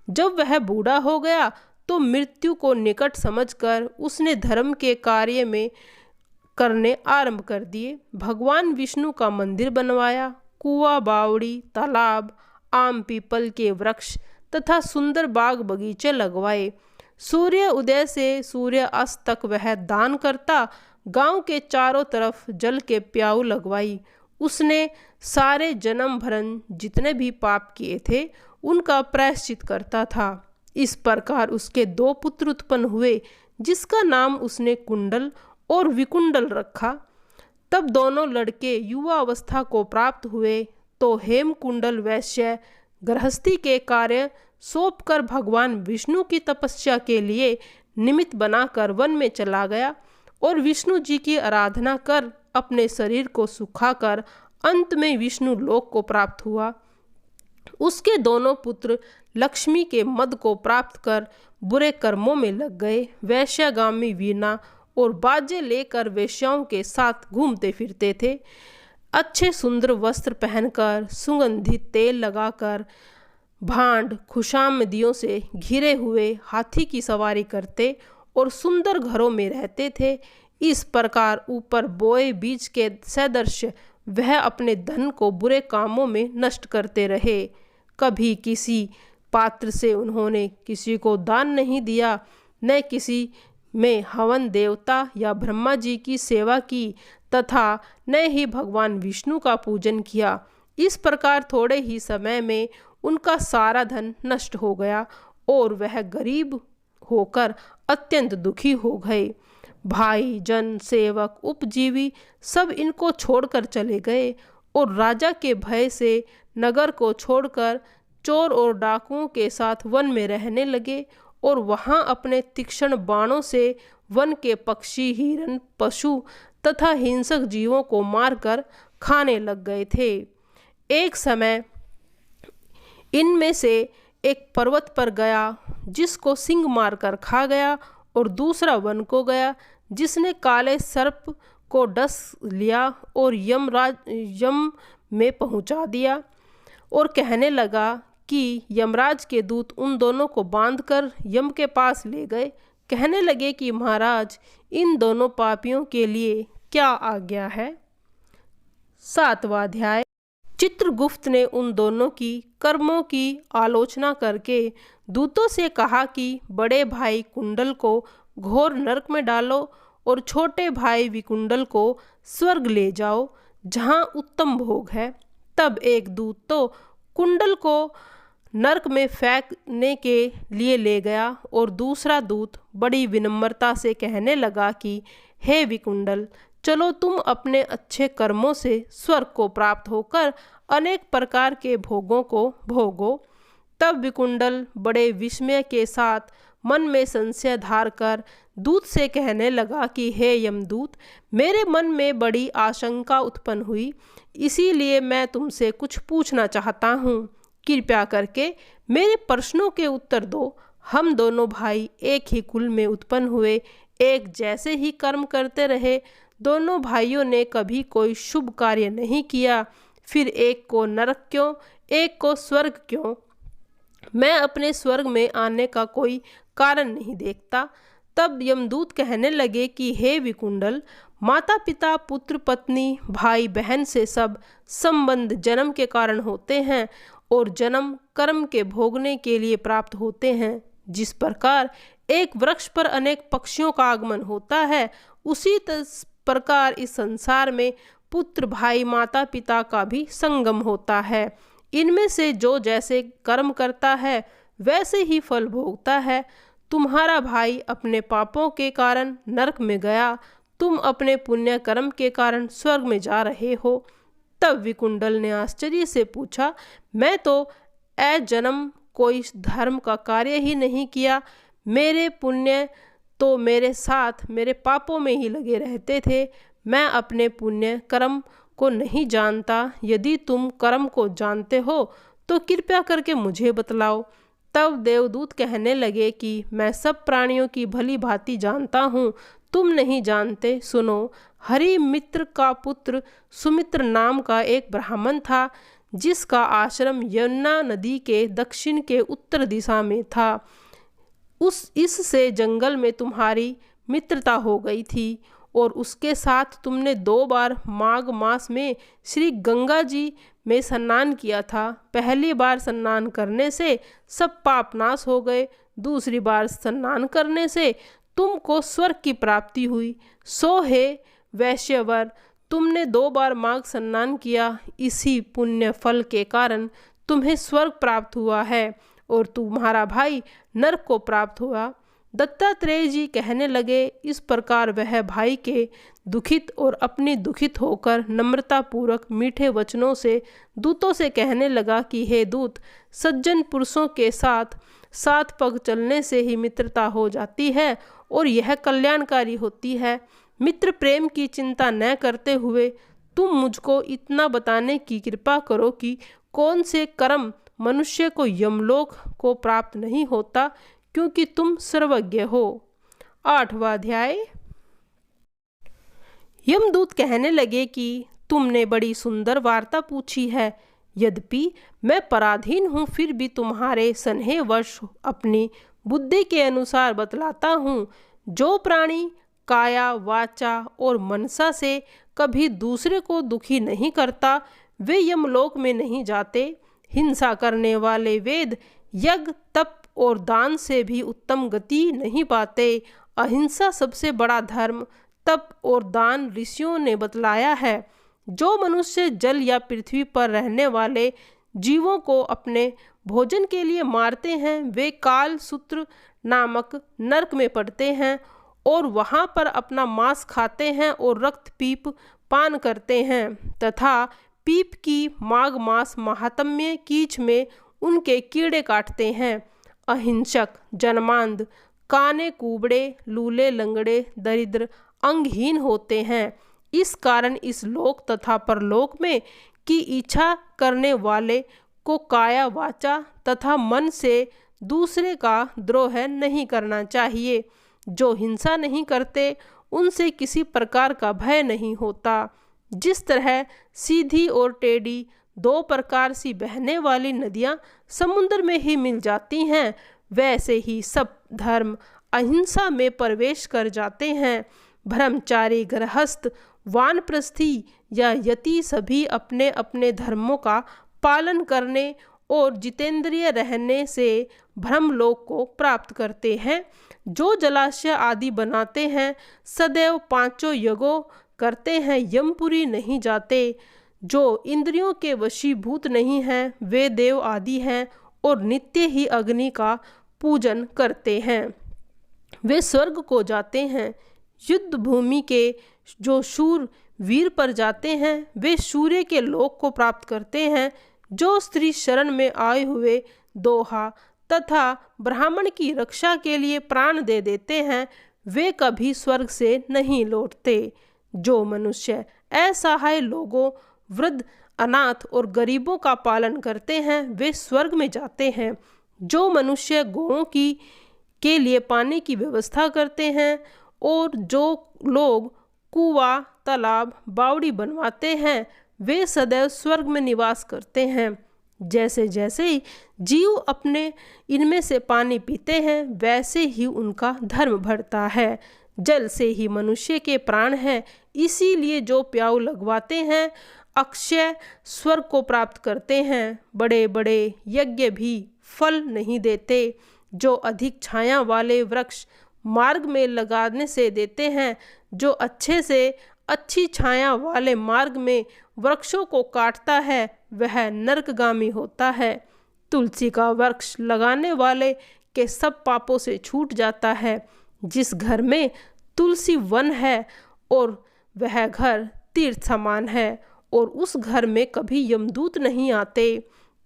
जब वह बूढ़ा हो गया तो मृत्यु को निकट समझकर उसने धर्म के कार्य में करने आरंभ कर दिए। भगवान विष्णु का मंदिर बनवाया, कुआं, बावड़ी, तालाब, आम पीपल के वृक्ष तथा सुंदर बाग बगीचे लगवाए। सूर्य उदय से सूर्य अस्त तक वह दान करता। गांव के चारों तरफ जल के प्याऊ लगवाई। उसने सारे जन्म भरण जितने भी पाप किए थे उनका प्रायश्चित करता था। इस प्रकार उसके 2 पुत्र उत्पन्न हुए, जिसका नाम उसने कुंडल और विकुंडल रखा। तब दोनों लड़के युवा अवस्था को प्राप्त हुए तो हेमकुंडल वैश्य गृहस्थी के कार्य सौंपकर भगवान विष्णु की तपस्या के लिए निमित्त बनाकर वन में चला गया और विष्णु जी की आराधना कर अपने शरीर को सुखाकर अंत में विष्णु लोक को प्राप्त हुआ। उसके दोनों पुत्र लक्ष्मी के मद को प्राप्त कर बुरे कर्मों में लग गए। वैश्यगामी वीणा और बाजे लेकर वेश्याओं के साथ घूमते फिरते थे। अच्छे सुंदर वस्त्र पहनकर, सुगंधित तेल लगाकर, भांड खुशामदियों से घिरे हुए हाथी की सवारी करते और सुंदर घरों में रहते थे। इस प्रकार ऊपर बोए बीज के सदृश वह अपने धन को बुरे कामों में नष्ट करते रहे। कभी किसी पात्र से उन्होंने किसी को दान नहीं दिया, न किसी में हवन देवता या ब्रह्मा जी की सेवा की तथा न ही भगवान विष्णु का पूजन किया। इस प्रकार थोड़े ही समय में उनका सारा धन नष्ट हो गया और वह गरीब होकर अत्यंत दुखी हो गए। भाई, जन, सेवक, उपजीवी सब इनको छोड़कर चले गए और राजा के भय से नगर को छोड़कर चोर और डाकुओं के साथ वन में रहने लगे और वहां अपने तीक्ष्ण बाणों से वन के पक्षी, हिरण, पशु तथा हिंसक जीवों को मारकर खाने लग गए थे। एक समय इनमें से एक पर्वत पर गया जिसको सिंह मारकर खा गया और दूसरा वन को गया जिसने काले सर्प को डस लिया और यम में पहुंचा दिया और कहने लगा कि यमराज के दूत उन दोनों को बांधकर यम के पास ले गए। कहने लगे कि महाराज, इन दोनों पापियों के लिए क्या आज्ञा है। 7वां अध्याय। चित्रगुप्त ने उन दोनों की कर्मों की आलोचना करके दूतों से कहा कि बड़े भाई कुंडल को घोर नरक में डालो और छोटे भाई विकुंडल को स्वर्ग ले जाओ, जहाँ उत्तम भोग है। तब एक दूत तो कुंडल को नरक में फेंकने के लिए ले गया और दूसरा दूत बड़ी विनम्रता से कहने लगा कि हे विकुंडल, चलो तुम अपने अच्छे कर्मों से स्वर्ग को प्राप्त होकर अनेक प्रकार के भोगों को भोगो। तब विकुंडल बड़े विस्मय के साथ मन में संशय धार कर दूत से कहने लगा कि हे यमदूत, मेरे मन में बड़ी आशंका उत्पन्न हुई, इसीलिए मैं तुमसे कुछ पूछना चाहता हूँ। कृपया करके मेरे प्रश्नों के उत्तर दो। हम दोनों भाई एक ही कुल में उत्पन्न हुए, एक जैसे ही कर्म करते रहे। दोनों भाइयों ने कभी कोई शुभ कार्य नहीं किया, फिर एक को नरक क्यों, एक को स्वर्ग क्यों? मैं अपने स्वर्ग में आने का कोई कारण नहीं देखता। तब यमदूत कहने लगे कि हे विकुंडल, माता पिता, पुत्र पत्नी, भाई बहन से सब संबंध जन्म के कारण होते हैं और जन्म कर्म के भोगने के लिए प्राप्त होते हैं। जिस प्रकार एक वृक्ष पर अनेक पक्षियों का आगमन होता है, उसी प्रकार इस संसार में पुत्र, भाई, माता पिता का भी संगम होता है। इनमें से जो जैसे कर्म करता है वैसे ही फल भोगता है। तुम्हारा भाई अपने पापों के कारण नरक में गया, तुम अपने पुण्य कर्म के कारण स्वर्ग में जा रहे हो। तब विकुंडल ने आश्चर्य से पूछा, मैं तो जन्म कोई धर्म का कार्य ही नहीं किया, मेरे पुण्य तो मेरे साथ मेरे पापों में ही लगे रहते थे। मैं अपने पुण्य कर्म को नहीं जानता। यदि तुम कर्म को जानते हो तो कृपया करके मुझे बतलाओ। तब देवदूत कहने लगे कि मैं सब प्राणियों की भली भांति जानता हूँ, तुम नहीं जानते। सुनो, हरि मित्र का पुत्र सुमित्र नाम का एक ब्राह्मण था, जिसका आश्रम यमुना नदी के दक्षिण के उत्तर दिशा में था। इससे जंगल में तुम्हारी मित्रता हो गई थी और उसके साथ तुमने 2 बार माघ मास में श्री गंगा जी में स्नान किया था। पहली बार स्नान करने से सब पाप नाश हो गए, दूसरी बार स्नान करने से तुमको स्वर्ग की प्राप्ति हुई। सो हे वैश्यवर, तुमने 2 बार माघ स्नान किया, इसी पुण्य फल के कारण तुम्हें स्वर्ग प्राप्त हुआ है और तुम्हारा भाई नरक को प्राप्त हुआ। दत्तात्रेय जी कहने लगे। इस प्रकार वह भाई के दुखित और अपनी दुखित होकर नम्रता पूर्वक मीठे वचनों से दूतों से कहने लगा कि हे दूत, सज्जन पुरुषों के साथ 7 पग चलने से ही मित्रता हो जाती है और यह कल्याणकारी होती है। मित्र प्रेम की चिंता न करते हुए तुम मुझको इतना बताने की कृपा करो कि कौन से कर्म मनुष्य को यमलोक को प्राप्त नहीं होता, क्योंकि तुम सर्वज्ञ हो। 8वां अध्याय। यमदूत कहने लगे कि तुमने बड़ी सुंदर वार्ता पूछी है। यद्यपि मैं पराधीन हूँ, फिर भी तुम्हारे स्नेहवश अपनी बुद्धि के अनुसार बतलाता हूँ। जो प्राणी काया, वाचा और मनसा से कभी दूसरे को दुखी नहीं करता, वे यमलोक में नहीं जाते। हिंसा करने वाले वेद, यज्ञ, तप और दान से भी उत्तम गति नहीं पाते। अहिंसा सबसे बड़ा धर्म, तप और दान ऋषियों ने बतलाया है। जो मनुष्य जल या पृथ्वी पर रहने वाले जीवों को अपने भोजन के लिए मारते हैं, वे काल सूत्र नामक नरक में पड़ते हैं और वहाँ पर अपना मांस खाते हैं और रक्त पीप पान करते हैं तथा पीप की माघ मास महात्म्य कीच में उनके कीड़े काटते हैं। अहिंसक, जन्मांध, काने कुबड़े, लूले, लंगड़े, दरिद्र, अंगहीन होते हैं। इस कारण इस लोक तथा परलोक में की इच्छा करने वाले को काया, वाचा तथा मन से दूसरे का द्रोह नहीं करना चाहिए। जो हिंसा नहीं करते, उनसे किसी प्रकार का भय नहीं होता। जिस तरह सीधी और टेढ़ी 2 प्रकार सी बहने वाली नदियाँ समुद्र में ही मिल जाती हैं, वैसे ही सब धर्म अहिंसा में प्रवेश कर जाते हैं। ब्रह्मचारी, गृहस्थ, वानप्रस्थी या यति सभी अपने अपने धर्मों का पालन करने और जितेंद्रिय रहने से ब्रह्मलोक को प्राप्त करते हैं। जो जलाशय आदि बनाते हैं, सदैव 5 यज्ञों करते हैं, यमपुरी नहीं जाते। जो इंद्रियों के वशीभूत नहीं हैं, वे देव आदि हैं और नित्य ही अग्नि का पूजन करते हैं, वे स्वर्ग को जाते हैं। युद्ध भूमि के जो शूर वीर पर जाते हैं, वे सूर्य के लोक को प्राप्त करते हैं। जो स्त्री शरण में आए हुए दोहा तथा ब्राह्मण की रक्षा के लिए प्राण दे देते हैं, वे कभी स्वर्ग से नहीं लौटते। जो मनुष्य असहाय लोगों, वृद्ध, अनाथ और गरीबों का पालन करते हैं, वे स्वर्ग में जाते हैं। जो मनुष्य गौओं के लिए पानी की व्यवस्था करते हैं और जो लोग कुआं, तालाब, बावड़ी बनवाते हैं, वे सदैव स्वर्ग में निवास करते हैं। जैसे जैसे जीव अपने इनमें से पानी पीते हैं, वैसे ही उनका धर्म बढ़ता है। जल से ही मनुष्य के प्राण हैं, इसीलिए जो प्याऊ लगवाते हैं अक्षय स्वर्ग को प्राप्त करते हैं। बड़े बड़े यज्ञ भी फल नहीं देते। जो अधिक छाया वाले वृक्ष मार्ग में लगाने से देते हैं, जो अच्छे से अच्छी छाया वाले मार्ग में वृक्षों को काटता है, वह नरकगामी होता है। तुलसी का वृक्ष लगाने वाले के सब पापों से छूट जाता है। जिस घर में तुलसी वन है और वह घर तीर्थ समान है और उस घर में कभी यमदूत नहीं आते।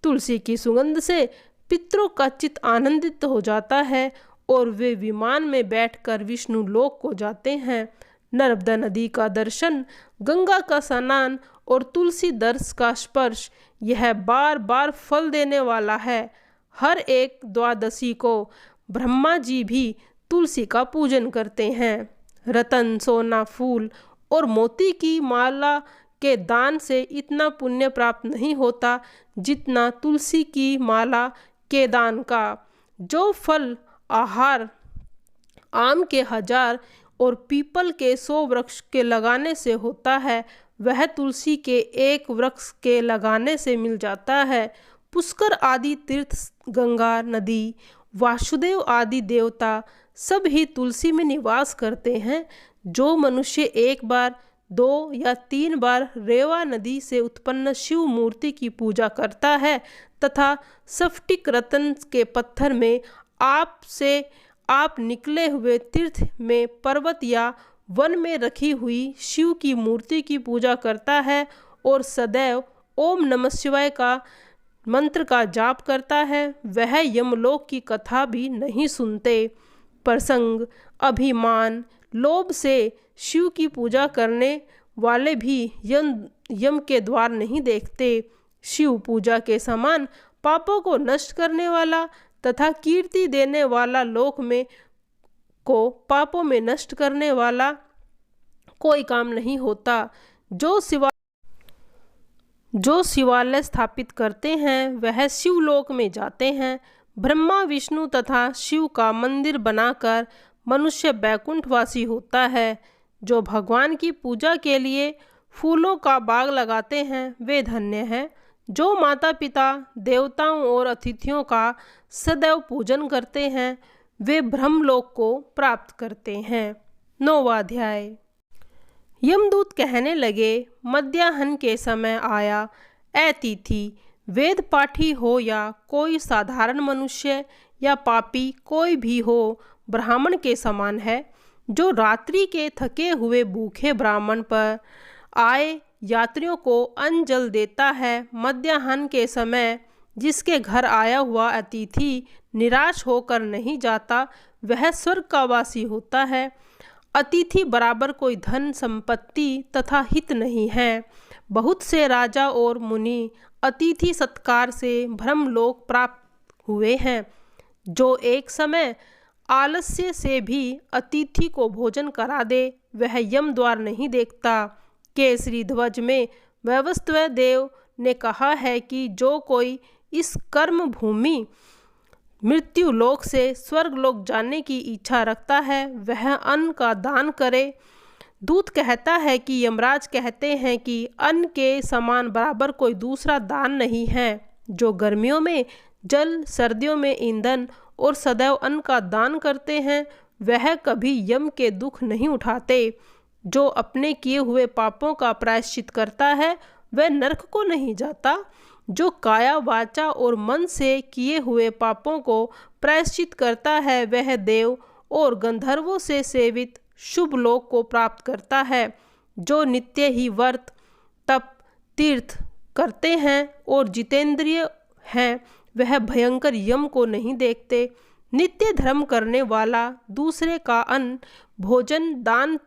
तुलसी की सुगंध से पितरों का चित्त आनंदित हो जाता है और वे विमान में बैठकर विष्णु लोक को जाते हैं। नर्मदा नदी का दर्शन, गंगा का स्नान और तुलसी दर्श का स्पर्श, यह बार बार फल देने वाला है। हर एक द्वादशी को ब्रह्मा जी भी तुलसी का पूजन करते हैं। रतन, सोना, फूल और मोती की माला के दान से इतना पुण्य प्राप्त नहीं होता जितना तुलसी की माला के दान का। जो फल आहार आम के 1000 और पीपल के 100 वृक्ष के लगाने से होता है, वह तुलसी के 1 वृक्ष के लगाने से मिल जाता है। पुष्कर आदि तीर्थ, गंगा नदी, वासुदेव आदि देवता सब ही तुलसी में निवास करते हैं। जो मनुष्य 1 बार, 2 या 3 बार रेवा नदी से उत्पन्न शिव मूर्ति की पूजा करता है तथा स्फटिक रत्न के पत्थर में आप निकले हुए तीर्थ में, पर्वत या वन में रखी हुई शिव की मूर्ति की पूजा करता है और सदैव ओम नमः शिवाय का मंत्र का जाप करता है, वह यमलोक की कथा भी नहीं सुनते। प्रसंग, अभिमान, लोभ से शिव की पूजा करने वाले भी यम के द्वार नहीं देखते। शिव पूजा के समान पापों को नष्ट करने वाला तथा कीर्ति देने वाला लोक में को पापों में नष्ट करने वाला कोई काम नहीं होता। जो शिवालय स्थापित करते हैं वह शिवलोक में जाते हैं। ब्रह्मा, विष्णु तथा शिव का मंदिर बनाकर मनुष्य बैकुंठवासी होता है। जो भगवान की पूजा के लिए फूलों का बाग लगाते हैं वे धन्य हैं। जो माता पिता, देवताओं और अतिथियों का सदैव पूजन करते हैं वे ब्रह्मलोक को प्राप्त करते हैं। 9वां अध्याय। यमदूत कहने लगे, मध्याह्न के समय आया। ऐ तिथि, वेद पाठी हो या कोई साधारण मनुष्य या पापी कोई भी हो, ब्राह्मण के समान है। जो रात्रि के थके हुए भूखे ब्राह्मण पर आए यात्रियों को अन्न जल देता है, मध्याह्न के समय जिसके घर आया हुआ अतिथि निराश होकर नहीं जाता, वह स्वर्ग का वासी होता है। अतिथि बराबर कोई धन संपत्ति तथा हित नहीं है। बहुत से राजा और मुनि अतिथि सत्कार से ब्रह्मलोक प्राप्त हुए हैं। जो एक समय आलस्य से भी अतिथि को भोजन करा दे, वह यम द्वार नहीं देखता। केसरी ध्वज में वैवस्वत देव ने कहा है कि जो कोई इस कर्म भूमि मृत्यु लोक से स्वर्ग लोक जाने की इच्छा रखता है वह अन्न का दान करे। दूत कहता है कि यमराज कहते हैं कि अन्न के समान बराबर कोई दूसरा दान नहीं है। जो गर्मियों में जल, सर्दियों में ईंधन और सदैव अन्न का दान करते हैं वह कभी यम के दुख नहीं उठाते। जो अपने किए हुए पापों का प्रायश्चित करता है वह नरक को नहीं जाता। जो काया, वाचा और मन से किए हुए पापों को प्रायश्चित करता है वह देव और गंधर्वों से सेवित शुभ लोक को प्राप्त करता है। जो नित्य ही व्रत, तप, तीर्थ करते हैं और जितेंद्रिय हैं वह भयंकर यम को नहीं देखते। नित्य धर्म करने वाला दूसरे का अन्न, भोजन, दान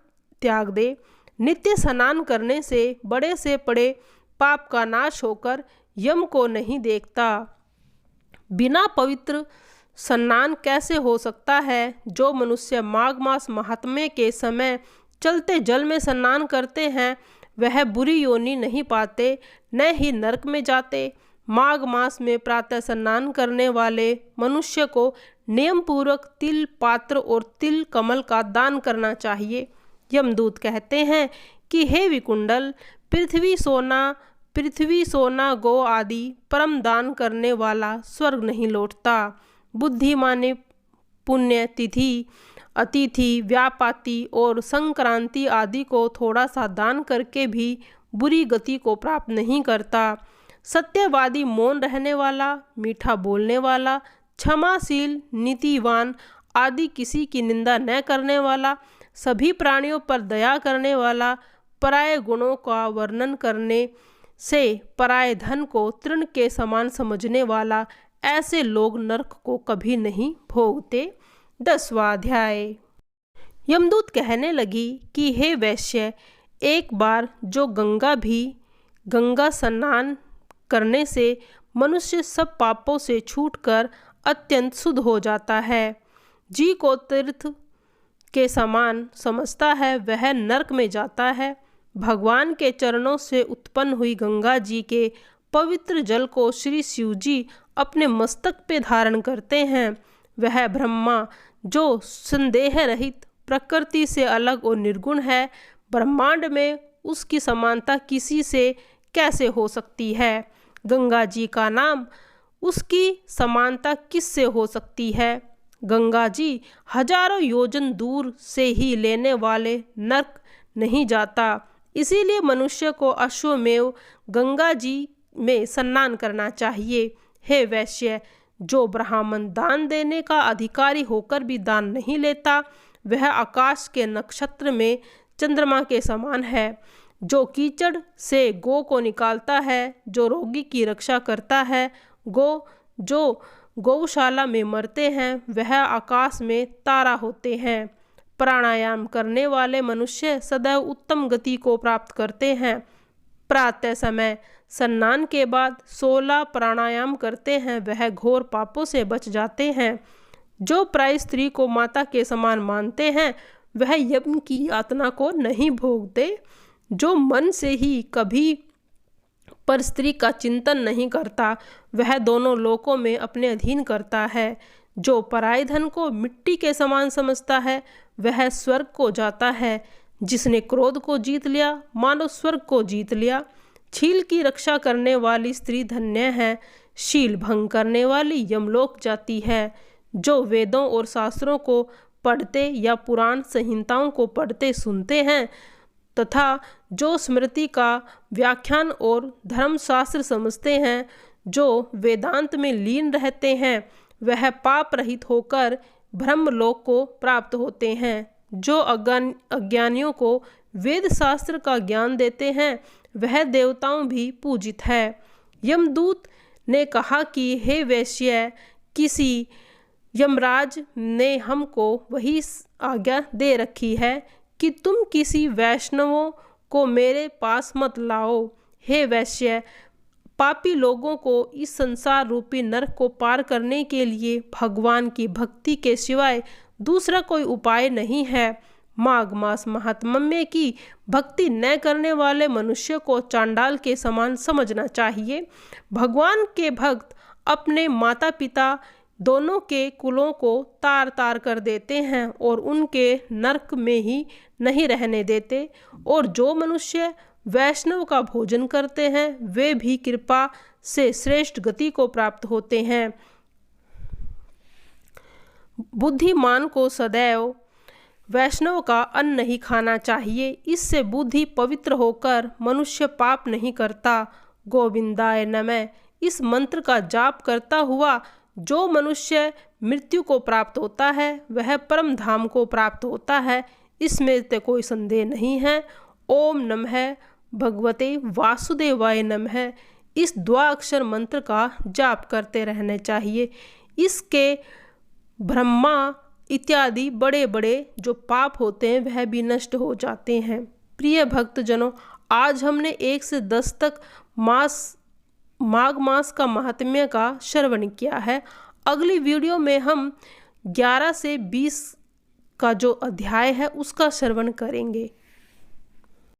त्याग दे। नित्य स्नान करने से बड़े पाप का नाश होकर यम को नहीं देखता। बिना पवित्र स्नान कैसे हो सकता है? जो मनुष्य माघ मास महात्म्य के समय चलते जल में स्नान करते हैं वह बुरी योनि नहीं पाते, न ही नरक में जाते। माघ मास में प्रातः स्नान करने वाले मनुष्य को नियम पूर्वक तिल पात्र और तिल कमल का दान करना चाहिए। यमदूत कहते हैं कि हे विकुंडल, पृथ्वी सोना गौ आदि परम दान करने वाला स्वर्ग नहीं लौटता। बुद्धिमानी पुण्य तिथि, अतिथि, व्यापाति और संक्रांति आदि को थोड़ा सा दान करके भी बुरी गति को प्राप्त नहीं करता। सत्यवादी, मौन रहने वाला, मीठा बोलने वाला, क्षमाशील, नीतिवान आदि, किसी की निंदा न करने वाला, सभी प्राणियों पर दया करने वाला, पराये गुणों का वर्णन करने से पराये धन को तृण के समान समझने वाला, ऐसे लोग नरक को कभी नहीं भोगते। 10वां अध्याय। यमदूत कहने लगी कि हे वैश्य, एक बार जो गंगा स्नान करने से मनुष्य सब पापों से छूटकर अत्यंत शुद्ध हो जाता है। जी को तीर्थ के समान समझता है वह नरक में जाता है। भगवान के चरणों से उत्पन्न हुई गंगा जी के पवित्र जल को श्री शिव जी अपने मस्तक पे धारण करते हैं। वह ब्रह्मा जो संदेह रहित, प्रकृति से अलग और निर्गुण है, ब्रह्मांड में उसकी समानता किसी से कैसे हो सकती है? गंगा जी का नाम, उसकी समानता किससे हो सकती है? गंगा जी हजारों योजन दूर से ही लेने वाले नर्क नहीं जाता। इसीलिए मनुष्य को अश्वमेव गंगा जी में स्नान करना चाहिए। हे वैश्य, जो ब्राह्मण दान देने का अधिकारी होकर भी दान नहीं लेता, वह आकाश के नक्षत्र में चंद्रमा के समान है। जो कीचड़ से गौ को निकालता है, जो रोगी की रक्षा करता है, जो गौशाला में मरते हैं, वह आकाश में तारा होते हैं। प्राणायाम करने वाले मनुष्य सदैव उत्तम गति को प्राप्त करते हैं। प्रातः समय स्नान के बाद 16 प्राणायाम करते हैं, वह घोर पापों से बच जाते हैं। जो प्राय स्त्री को माता के समान मानते हैं, वह यज्ञ की यातना को नहीं भोगते। जो मन से ही कभी पर स्त्री का चिंतन नहीं करता, वह दोनों लोकों में अपने अधीन करता है। जो पराय धन को मिट्टी के समान समझता है, वह स्वर्ग को जाता है। जिसने क्रोध को जीत लिया, मानो स्वर्ग को जीत लिया। छील की रक्षा करने वाली स्त्री धन्य है, शील भंग करने वाली यमलोक जाती है। जो वेदों और शास्त्रों को पढ़ते या पुराण संहिताओं को पढ़ते सुनते हैं तथा जो स्मृति का व्याख्यान और धर्मशास्त्र समझते हैं, जो वेदांत में लीन रहते हैं, वह पाप रहित होकर ब्रह्मलोक को प्राप्त होते हैं। जो अज्ञानियों को वेद शास्त्र का ज्ञान देते हैं, वह देवताओं भी पूजित है। यमदूत ने कहा कि हे वैश्य, किसी यमराज ने हमको वही आज्ञा दे रखी है कि तुम किसी वैष्णवों को मेरे पास मत लाओ। हे वैश्य, पापी लोगों को इस संसार रूपी नरक को पार करने के लिए भगवान की भक्ति के सिवाय दूसरा कोई उपाय नहीं है। माघ मास महात्म्य की भक्ति न करने वाले मनुष्य को चांडाल के समान समझना चाहिए। भगवान के भक्त अपने माता पिता दोनों के कुलों को तार तार कर देते हैं और उनके नरक में ही नहीं रहने देते। और जो मनुष्य वैष्णव का भोजन करते हैं, वे भी कृपा से श्रेष्ठ गति को प्राप्त होते हैं। बुद्धिमान को सदैव वैष्णव का अन्न नहीं खाना चाहिए। इससे बुद्धि पवित्र होकर मनुष्य पाप नहीं करता। गोविंदाय नमः इस मंत्र का जाप करता हुआ जो मनुष्य मृत्यु को प्राप्त होता है, वह परम धाम को प्राप्त होता है। इसमें तो कोई संदेह नहीं है। ओम नमः भगवते वासुदेवाय नमः इस द्वाअक्षर मंत्र का जाप करते रहने चाहिए। इसके ब्रह्मा इत्यादि बड़े बड़े जो पाप होते हैं, वह भी नष्ट हो जाते हैं। प्रिय भक्तजनों, आज हमने 1 से 10 तक माघ मास का महात्म्य का श्रवण किया है। अगली वीडियो में हम 11 से 20 का जो अध्याय है उसका श्रवण करेंगे।